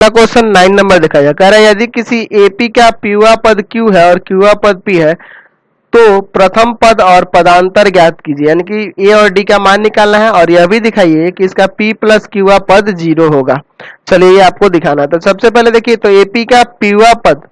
Question 9 number दिखाया जा, कह रहा है यदि किसी एपी का पीवा पद क्यू है और क्यूआ पद पी है तो प्रथम पद और पदांतर ज्ञात कीजिए, यानी कि ए और डी का मान निकालना है और यह भी दिखाइए कि इसका पी प्लस क्यूआ पद 0 होगा। चलिए ये आपको दिखाना है। तो सबसे पहले देखिए, तो एपी का पीवा पद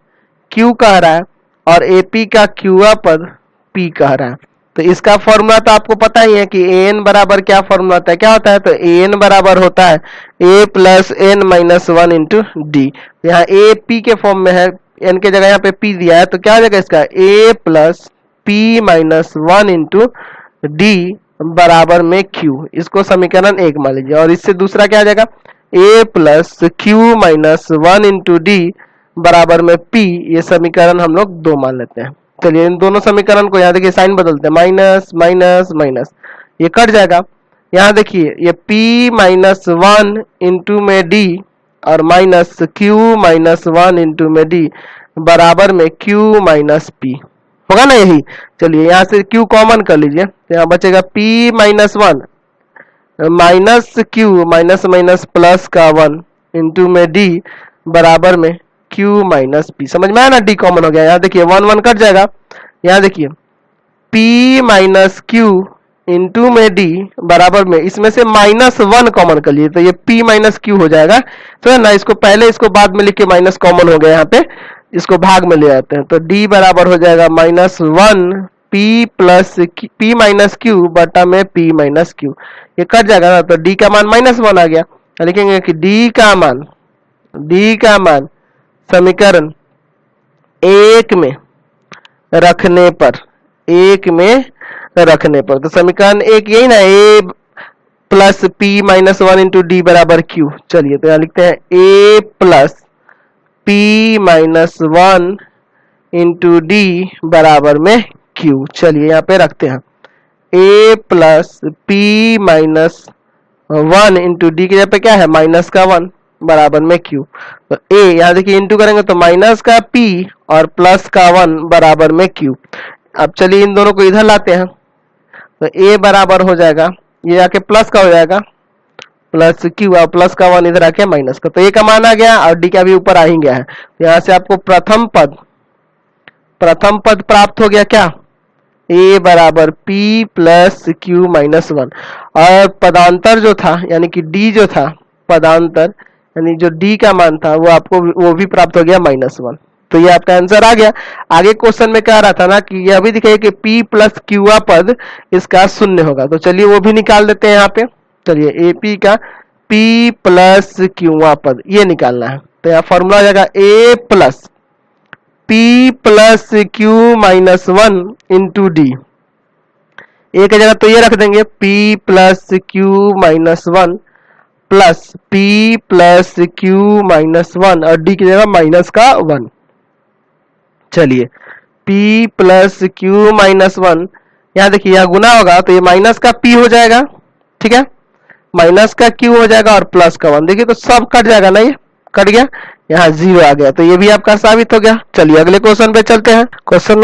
क्यू कह रहा है और एपी का क्यूआ पद पी कह रहा है। तो इसका फॉर्मूला तो आपको पता ही है कि एन बराबर क्या फॉर्मूला होता है, क्या होता है, तो एन बराबर होता है A plus N minus one into D. यहाँ ए पी के फॉर्म में है, एन के जगह यहाँ पे पी दिया है, तो क्या हो जाएगा इसका A plus P minus one into D बराबर में क्यू। इसको समीकरण 1 मान लीजिए और इससे दूसरा क्या आ जाएगा A plus Q minus one into D बराबर में पी। ये समीकरण हम लोग 2 मान लेते हैं। चलिए इन दोनों समीकरण को यहाँ देखिए साइन बदलते हैं, माइनस माइनस माइनस, ये कट जाएगा। यहाँ देखिए ये p माइनस वन इंटू में d और minus q minus one into में d बराबर में q माइनस p होगा ना यही। चलिए यहाँ से q कॉमन कर लीजिए, तो यहाँ बचेगा p minus one minus q minus minus plus का 1 इंटू में d बराबर में q माइनस पी। समझ में आया ना, d कॉमन हो गया। यहाँ देखिए 1 1 कट जाएगा। यहाँ देखिए p माइनस क्यू इंटू में d बराबर में इसमें से माइनस 1 कॉमन कर लिए, तो ये p माइनस क्यू हो जाएगा। तो है ना, इसको पहले इसको बाद में लिख के माइनस कॉमन हो गया, यहाँ पे इसको भाग में ले आते हैं, तो d बराबर हो जाएगा minus one p plus p minus Q बटा में p माइनस क्यू। ये कट जाएगा ना, तो d का मान माइनस वन आ गया। लिखेंगे कि d का मान समीकरण 1 में रखने पर, तो समीकरण 1 यही ना, A plus P minus one into D बराबर क्यू। चलिए तो यहाँ लिखते हैं A plus P minus one into D बराबर में क्यू। चलिए यहाँ पे रखते हैं A plus P minus one into D के जगह पे क्या है माइनस का 1 बराबर में क्यू। तो ए यहाँ देखिए इंटू करेंगे तो माइनस का p और प्लस का 1 बराबर में q। अब चलिए इन दोनों को इधर लाते हैं, तो a बराबर हो जाएगा, ये आके प्लस का हो जाएगा प्लस q और प्लस का 1 इधर आके माइनस का, तो a का मान आ गया और d का भी ऊपर आ ही गया है। तो यहाँ से आपको प्रथम पद प्राप्त हो गया, क्या a बराबर p plus q minus one, और पदांतर जो था यानी कि d जो था पदांतर यानी जो d का मान था वो आपको वो भी प्राप्त हो गया -1। तो ये आपका आंसर आ गया। आगे क्वेश्चन में कह रहा था ना कि यह भी दिखाइए कि p प्लस क्यूआ पद इसका 0 होगा, तो चलिए वो भी निकाल देते हैं यहाँ पे। चलिए AP का p प्लस क्यूआ पद ये निकालना है, तो यहाँ फॉर्मूला आ जाएगा a plus p plus Q minus one into D. A की जगह तो ये रख देंगे p plus Q minus one plus p plus Q minus one और d की जगह माइनस का 1। चलिए p plus Q minus one, यहाँ देखिए यहाँ गुना होगा तो ये माइनस का p हो जाएगा, ठीक है, माइनस का q हो जाएगा और प्लस का 1। देखिए तो सब कट जाएगा ना, ये कट गया, यहाँ 0 आ गया, तो ये भी आपका साबित हो गया। चलिए अगले क्वेश्चन पे चलते हैं। क्वेश्चन